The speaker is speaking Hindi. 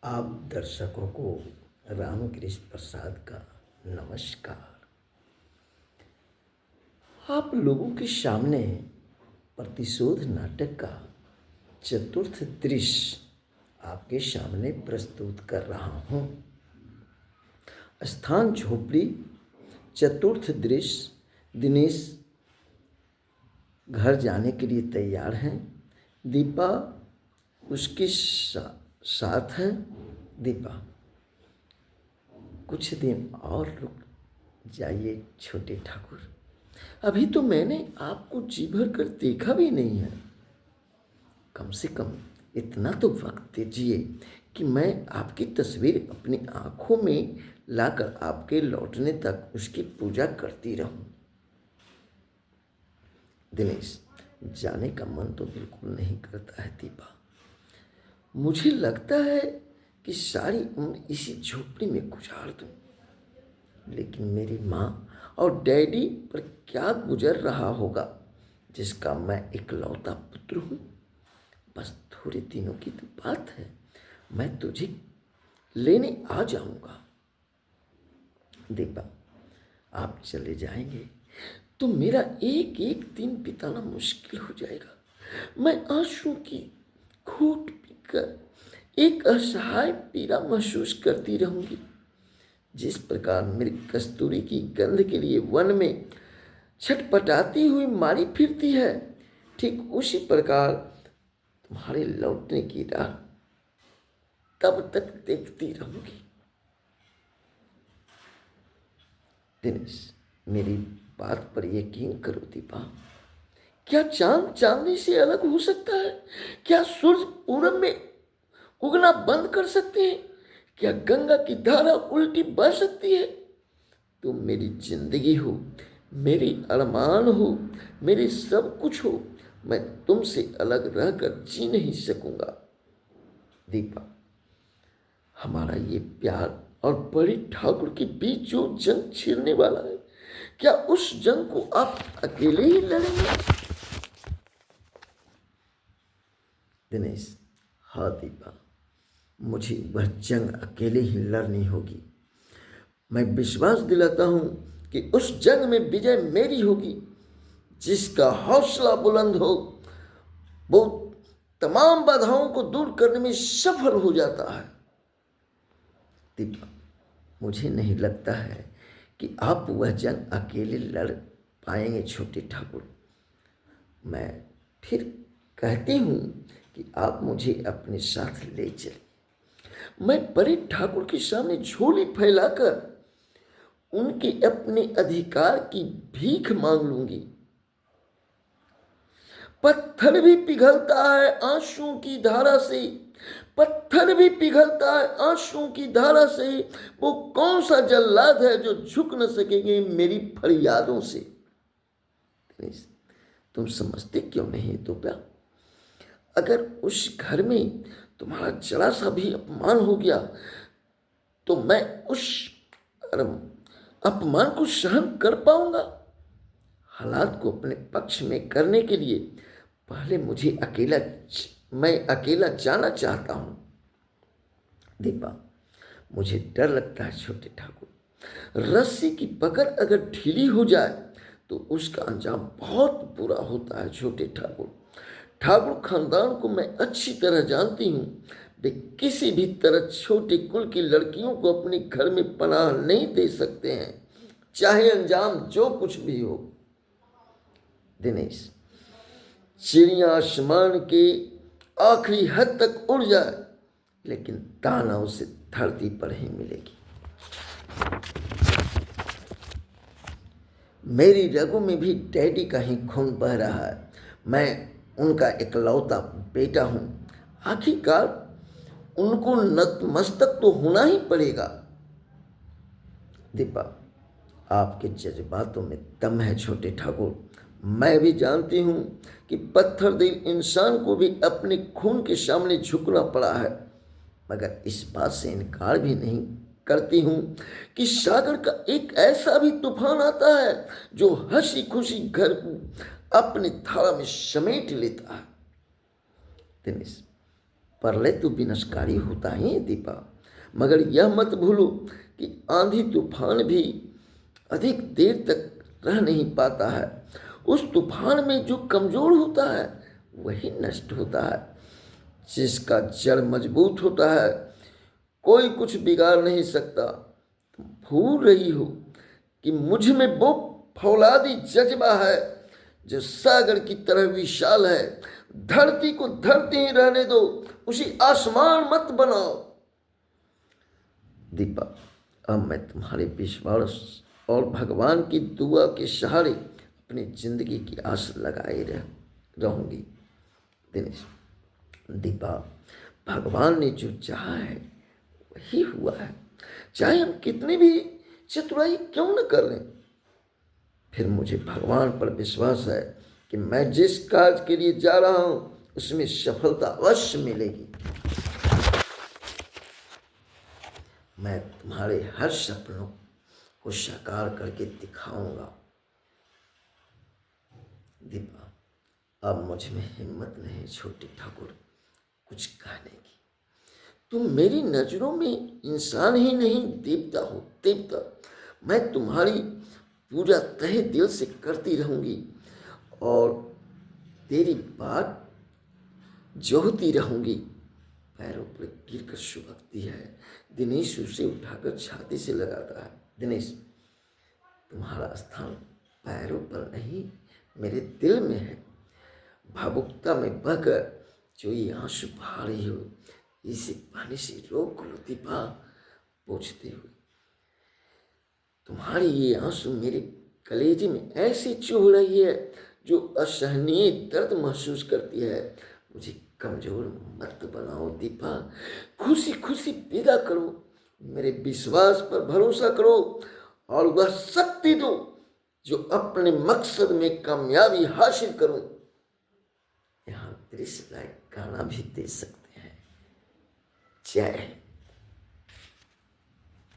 आप दर्शकों को रामकृष्ण प्रसाद का नमस्कार। आप लोगों के सामने प्रतिशोध नाटक का चतुर्थ दृश्य आपके सामने प्रस्तुत कर रहा हूँ। स्थान झोपड़ी। चतुर्थ दृश्य। दिनेश घर जाने के लिए तैयार हैं। दीपा उसके साथ है। दीपा, कुछ दिन और रुक जाइए छोटे ठाकुर, अभी तो मैंने आपको जी भर कर देखा भी नहीं है। कम से कम इतना तो वक्त दीजिए कि मैं आपकी तस्वीर अपनी आंखों में लाकर आपके लौटने तक उसकी पूजा करती रहूं। दिनेश, जाने का मन तो बिल्कुल नहीं करता है दीपा। मुझे लगता है कि सारी उम्र इसी झोपड़ी में गुजार दूं, लेकिन मेरी माँ और डैडी पर क्या गुजर रहा होगा जिसका मैं इकलौता पुत्र हूँ। बस थोड़े दिनों की तो बात है, मैं तुझे लेने आ जाऊंगा। दीपा, आप चले जाएंगे तो मेरा एक एक दिन बिताना मुश्किल हो जाएगा। मैं आंसू की घूंट पीकर एक असहाय पीड़ा महसूस करती रहूंगी। जिस प्रकार मेरी कस्तूरी की गंध के लिए वन में छटपटाती हुई मारी फिरती है, ठीक उसी प्रकार तुम्हारे लौटने की राह तब तक देखती रहूंगी। दिनेश, मेरी बात पर यकीन करो दीपा। क्या चांद चांदनी से अलग हो सकता है? क्या सूरज पूरब में उगना बंद कर सकते हैं? क्या गंगा की धारा उल्टी बह सकती है? तुम मेरी जिंदगी हो, मेरी अरमान हो, मेरी सब कुछ हो। मैं तुमसे अलग रहकर जी नहीं सकूंगा। दीपा, हमारा ये प्यार और बड़ी ठाकुर के बीच जो जंग छिड़ने वाला है, क्या उस जंग को आप अकेले ही लड़ेंगे? दिनेश, हाँ दीपा, मुझे वह जंग अकेले ही लड़नी होगी। मैं विश्वास दिलाता हूं कि उस जंग में विजय मेरी होगी। जिसका हौसला बुलंद हो वो तमाम बाधाओं को दूर करने में सफल हो जाता है। दीपा, मुझे नहीं लगता है कि आप वह जंग अकेले लड़ पाएंगे छोटे ठाकुर। मैं फिर कहती हूँ कि आप मुझे अपने साथ ले चलें। मैं बड़े ठाकुर के सामने झोली फैलाकर उनके अपने अधिकार की भीख मांग लूंगी। पत्थर भी पिघलता है आंसुओं की धारा से, पत्थर भी पिघलता है आंसुओं की धारा से। वो कौन सा जल्लाद है जो झुक न सकेंगे मेरी फरियादों से? तुम समझते क्यों नहीं तो क्या? अगर उस घर में तुम्हारा जरा सा भी अपमान हो गया तो मैं उस अपमान को सहन कर पाऊंगा? हालात को अपने पक्ष में करने के लिए पहले मैं अकेला जाना चाहता हूं। दीपा, मुझे डर लगता है छोटे ठाकुर। रस्सी की पकड़ अगर ढीली हो जाए तो उसका अंजाम बहुत बुरा होता है छोटे ठाकुर। ठाकुर खानदान को मैं अच्छी तरह जानती हूँ। वे किसी भी तरह छोटे कुल की लड़कियों को अपने घर में पनाह नहीं दे सकते हैं, चाहे अंजाम जो कुछ भी हो। दिनेश, चिड़िया आसमान के आखिरी हद तक उड़ जाए लेकिन दाना उसे धरती पर ही मिलेगी। मेरी रगों में भी डैडी का ही खून बह रहा है। मैं उनका इकलौता बेटा हूं। आखिरकार उनको नतमस्तक तो होना ही पड़ेगा। दीपा, आपके जज्बातों में दम है छोटे ठाकुर। मैं भी जानती हूं कि पत्थर दिल इंसान को भी अपने खून के सामने झुकना पड़ा है, मगर इस बात से इनकार भी नहीं करती हूं कि सागर का एक ऐसा भी तूफान आता है जो हंसी खुशी घर को अपनी धारा में समेट लेता है। दिनेश, प्रलय तो विनाशकारी होता ही है दीपा, मगर यह मत भूलो कि आंधी तूफान भी अधिक देर तक रह नहीं पाता है। उस तूफान में जो कमजोर होता है वही नष्ट होता है। जिसका जड़ मजबूत होता है कोई कुछ बिगाड़ नहीं सकता। तुम भूल रही हो कि मुझ में वो फौलादी जज्बा है जो सागर की तरह विशाल है। धरती को धरती ही रहने दो, उसी आसमान मत बनाओ। दीपा, अब मैं तुम्हारे विश्वास और भगवान की दुआ के सहारे अपनी जिंदगी की आस लगाए रहूंगी। दिनेश, दीपा, भगवान ने जो चाहा है वही हुआ है, चाहे हम कितनी भी चतुराई क्यों न कर लें। फिर मुझे भगवान पर विश्वास है कि मैं जिस कार्य के लिए जा रहा हूं उसमें सफलता अवश्य मिलेगी। मैं तुम्हारे हर सपनों को साकार करके दिखाऊंगा। दीपा, अब मुझ में हिम्मत नहीं छोटी ठाकुर कुछ कहने की। तुम मेरी नजरों में इंसान ही नहीं देवता हो, देवता। मैं तुम्हारी पूजा तहे दिल से करती रहूंगी और तेरी बात जोहती रहूंगी। पैरों पर गिर कर सुबकती है। दिनेश उसे उठाकर छाती से लगाता है। दिनेश, तुम्हारा स्थान पैरों पर नहीं मेरे दिल में है। भावुकता में बहकर जो ये आंसू बहा रही हो इसे पानी से रोक लो दीपा। पूछते हुए, तुम्हारी ये आंसू मेरे कलेजे में ऐसी चुभ रही है जो असहनीय दर्द महसूस करती है। मुझे कमजोर मत बनाओ दीपा, खुशी खुशी विदा करो। मेरे विश्वास पर भरोसा करो और वह शक्ति दो जो अपने मकसद में कामयाबी हासिल करूं। यहाँ दृश्य लायक गाना भी दे सकते हैं। जय